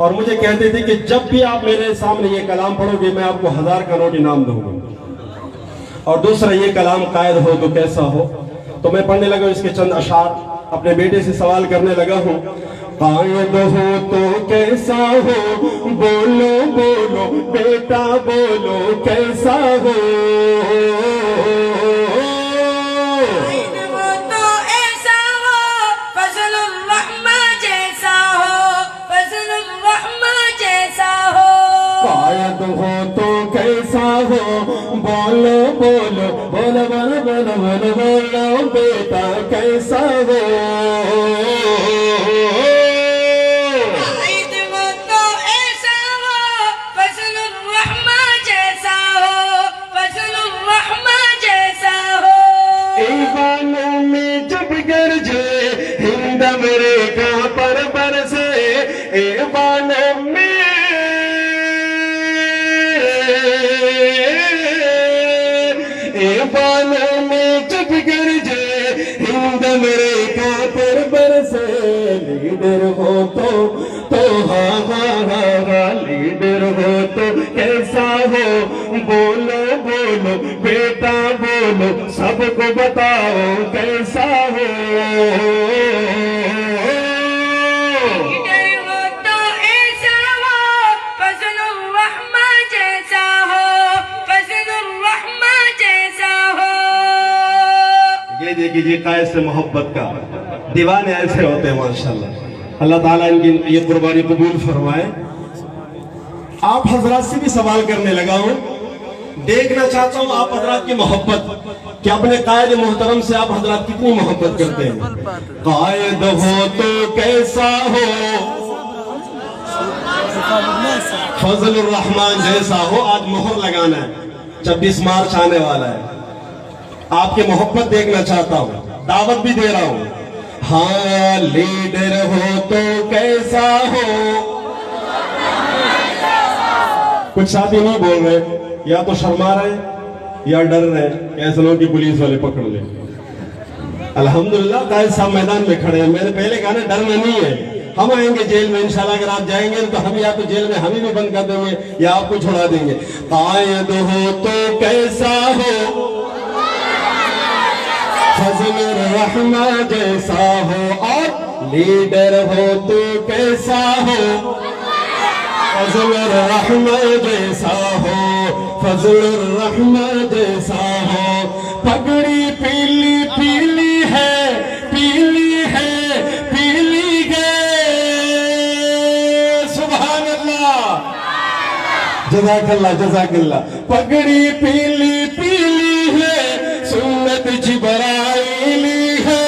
और मुझे कहते थे कि जब भी आप मेरे सामने ये कलाम पढ़ोगे मैं आपको 1000 का नोट इनाम दूंगा। और दूसरा, ये कलाम कायद हो तो कैसा हो। तो मैं पढ़ने लगा इसके चंद अशार, अपने बेटे से सवाल करने लगा हूँ। कायद हो तो कैसा हो, बोलो बोलो बेटा बोलो कैसा हो। कायद हो तो कैसा हो, बोलो बोलो बोलो बोलो बोलो बोलो बोलो बेटा कैसा हो। में जब गरजे हिंद मेरे का पर बरसे, बानों में जब गरजे हिंद मेरे का पर बरसे। लीडर हो तो हाँ हाँ हाँ, लीडर हो तो कैसा हो, बोलो बोलो बेटा बोलो सबको बताओ कैसा हो। ये देखिए कायद से मोहब्बत का दीवाने ऐसे होते हैं माशाल्लाह। अल्लाह ताला इनकी ये कुर्बानी कबूल फरमाए। आप हजरात से भी सवाल करने लगा हूं, देखना चाहता हूं आप हजरात की मोहब्बत कि अपने कायद मोहतरम से आप हजरात कितनी मोहब्बत करते हैं। कायद हो तो कैसा हो, फजलुर रहमान जैसा हो। आज मोहर लगाना है, 26 मार्च आने वाला है, आपकी मोहब्बत देखना चाहता हूं, दावत भी दे रहा हूं। हाँ, लीडर हो तो कैसा हो। कुछ साथी नहीं बोल रहे, या तो शर्मा रहे या डर रहे, ऐसे लोग की पुलिस वाले पकड़ ले। अल्हम्दुलिल्लाह कायद साहब मैदान में खड़े हैं। मैंने पहले कहा ना डरना नहीं है, हम आएंगे जेल में इंशाल्लाह। अगर आप जाएंगे तो हम या तो जेल में हमें भी बंद कर देंगे या आपको छोड़ा देंगे। कायद हो तो कैसा हो, फजलुर रहमान जैसा हो। और लीडर हो तो कैसा हो, फजलुर रहमान जैसा हो, फजलुर रहमान जैसा हो। पगड़ी पीली पीली है, पीली है पीली है। सुभान अल्लाह, जज़ाकल्लाह जज़ाकल्लाह। पगड़ी पीली पीली है, सुन्नत जिब्राइली है।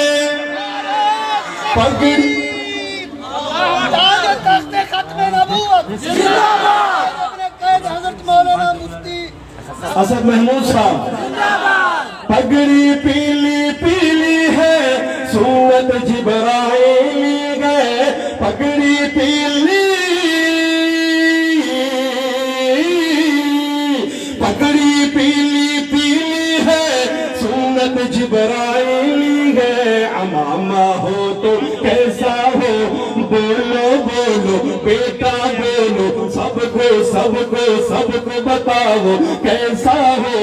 पगड़ी असद महमूद साहब। पगड़ी पीली पीली है, सुन्नत जिब्राइली है। पगड़ी पीली, पगड़ी पीली पीली है, सुन्नत जिब्राइली है। अमामा हो तो कैसा हो, बोलो बोलो बेटा बोलो सबको सबको सबको बताओ कैसा हो।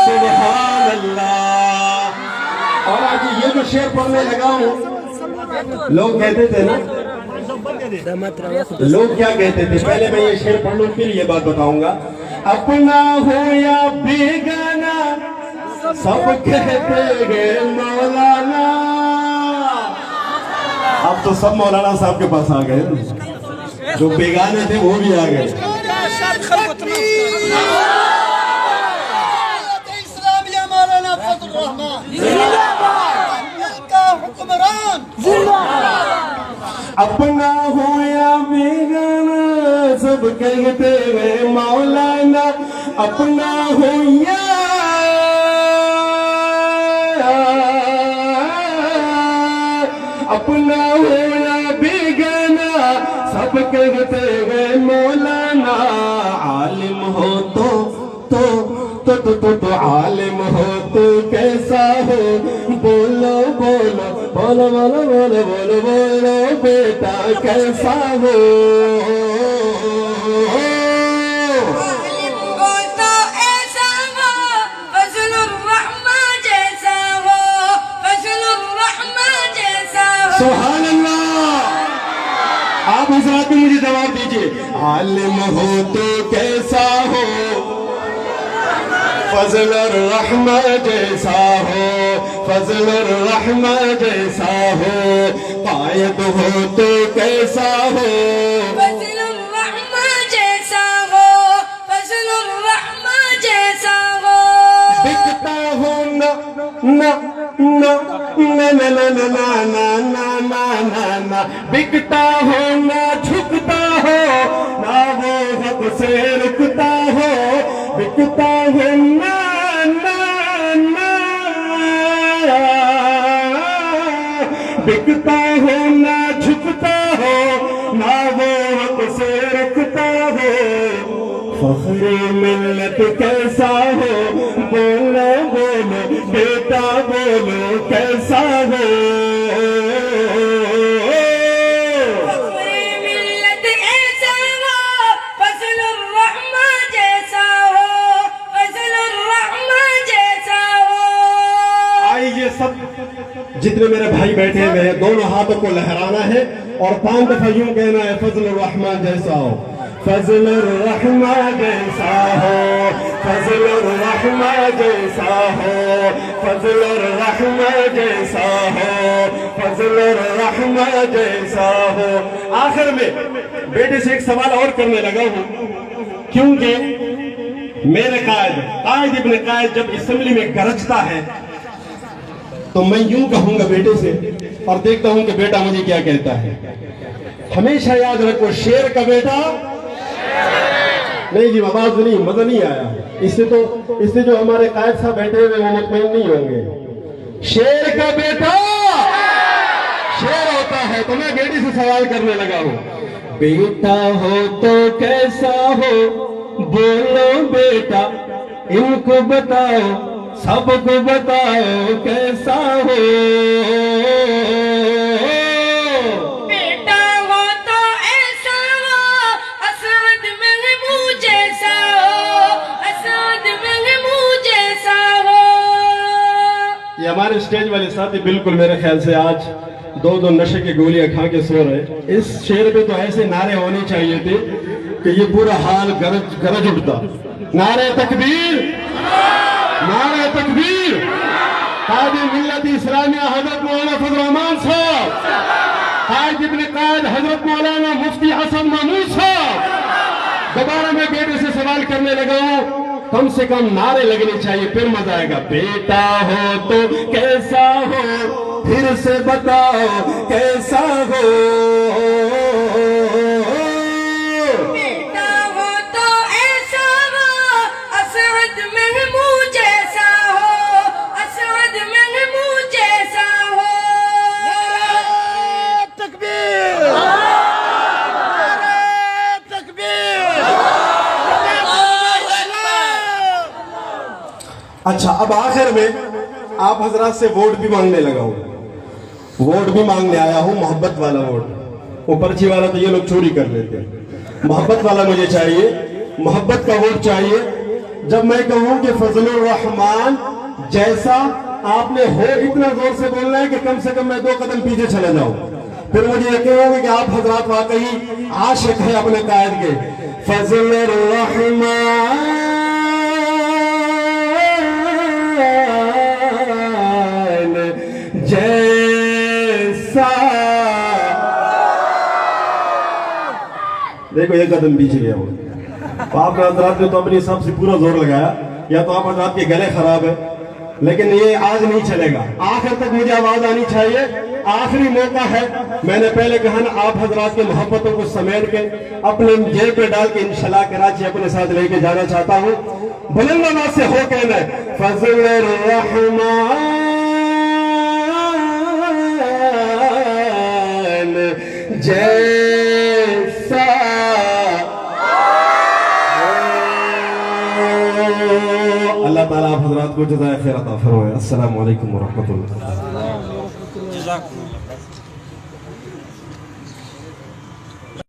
सुभान अल्लाह। और आज ये जो शेर पढ़ने लगा हूँ, लोग कहते थे ना, लोग क्या कहते थे, पहले मैं ये शेर पढ़ लूं फिर ये बात बताऊंगा। अपना हो या बेगाना सब कहते गए मौलाना। अब तो सब मौलाना साहब के पास आ गए, जो बेगाने थे वो भी आ गए। इस्लामिया मौलाना फजलुर रहमान हुक्मरान। अपना हो या बेगाना सब कहते गए मौलाना। अपना हो या अपना हो या बेगाना सब आप कहते हैं मौलाना आलिम हो तो आलिम हो तो कैसा हो, बोलो बोलो बोलो बोलो बोलो बोलो बोलो बेटा कैसा हो। आलिम हो तो ऐसा हो, फजलुर रहमान जैसा हो, फजलुर रहमान जैसा हो। सुभान अल्लाह। आप हजरात मुझे जवाब दीजिए, आलिम हो तो कैसा हो, फजलुर रहमान जैसा हो, फजलुर रहमान जैसा हो। कायद हो तो कैसा हो, फजलुर रहमान जैसा हो, फजलुर रहमान जैसा हो। बिकता हो ना ना ना ना ना ना ना ना ना ना ना ना, बिकता हो ना झुकता हो, ना वो हक से रुकता हो। बिकता हो ना ना ना, बिकता हो ना झुकता हो, ना वो हक से रुकता हो। फख्रे मिल्लत कैसा हो, बोलो बोलो बेटा बोलो कैसा हो। फख्रे मिल्लत ऐसा हो, फजलुर रहमान जैसा हो, फजलुर रहमान जैसा हो। आइए सब जितने मेरे भाई बैठे हुए हैं, दोनों हाथों को लहराना है और 5 दफा यूं कहना है, फजलुर रहमान जैसा हो, फजलुर रहमान जैसा हो, फजलुर रहमान जैसा हो, फजलुर रहमान जैसा हो, फजलुर रहमान जैसा हो। आखिर में बेटे से एक सवाल और करने लगा हूं, क्योंकि मेरे कायद इब्न कायद जब असेंबली में गरजता है तो मैं यूं कहूंगा बेटे से और देखता हूं कि बेटा मुझे क्या कहता है। हमेशा याद रखो, शेर का बेटा नहीं जी, आवाज नहीं, मजा नहीं आया। इससे जो हमारे कायद साहब बैठे हुए वो मुतमईन नहीं होंगे। शेर का बेटा शेर होता है। तो मैं बेटी से सवाल करने लगा हूं, बेटा हो तो कैसा हो, बोलो बेटा इनको बताओ, सबको बताओ कैसा हो। बेटा हो तो ऐसा हो, असद महमूद जैसा हो, असद महमूद जैसा हो। ये हमारे स्टेज वाले साथी बिल्कुल मेरे ख्याल से आज दो नशे की गोलियां खा के सो रहे। इस शेर पे तो ऐसे नारे होने चाहिए थे कि ये पूरा हाल गरज उठता। नारे तकबीर, नारे तकबीर। कायद मिल्लत इस्लामिया हजरत मौलाना फजल रहमान साहब, कायद इब्न कायद हजरत मौलाना मुफ्ती हसन महमूद साहब। दोबारा मैं बेटे से सवाल करने लगा हूं, कम से कम नारे लगने चाहिए, फिर मजा आएगा। बेटा हो तो कैसा हो, फिर से बताओ कैसा हो। बेटा हो तो ऐसा हो, असद महमूद जैसा हो, असद महमूद जैसा हो। तकबीर, तकबीर। अच्छा, अब आखिर में आप हजरात से वोट भी मांगने लगा हूं। वोट भी मांगने आया हूं, मोहब्बत वाला वोट। वो पर्ची वाला तो ये लोग चोरी कर लेते हैं, मोहब्बत वाला मुझे चाहिए, मोहब्बत का वोट चाहिए। जब मैं कहूं कि फजलुर रहमान जैसा, आपने हो इतना जोर से बोलना है कि कम से कम मैं 2 कदम पीछे चले जाऊं। फिर मुझे यकीन होगा कि आप हजरात वाकई आशिक है अपने कायद के। फजलुर रहमान जैसा। देखो एक कदम पीछे गया वो। तो आप हजरात ने तो अपने हिसाब से पूरा जोर लगाया, या तो आप हजरात के गले खराब है, लेकिन ये आज नहीं चलेगा। आखिर तक मुझे आवाज आनी चाहिए, आखिरी मौका है। मैंने पहले कहा ना, आप हजरात के मोहब्बतों को समेट के अपने जेब पे डाल के इंशाल्लाह कराची अपने साथ लेके जाना चाहता हूँ। बुलंद आवाज से हो कहना है, फजलुर रहमान जैसा। अल्लाह ताला आप हजरात को जज़ाए खैर अता फरमाए। अस्सलामु अलैकुम व रहमतुल्लाह।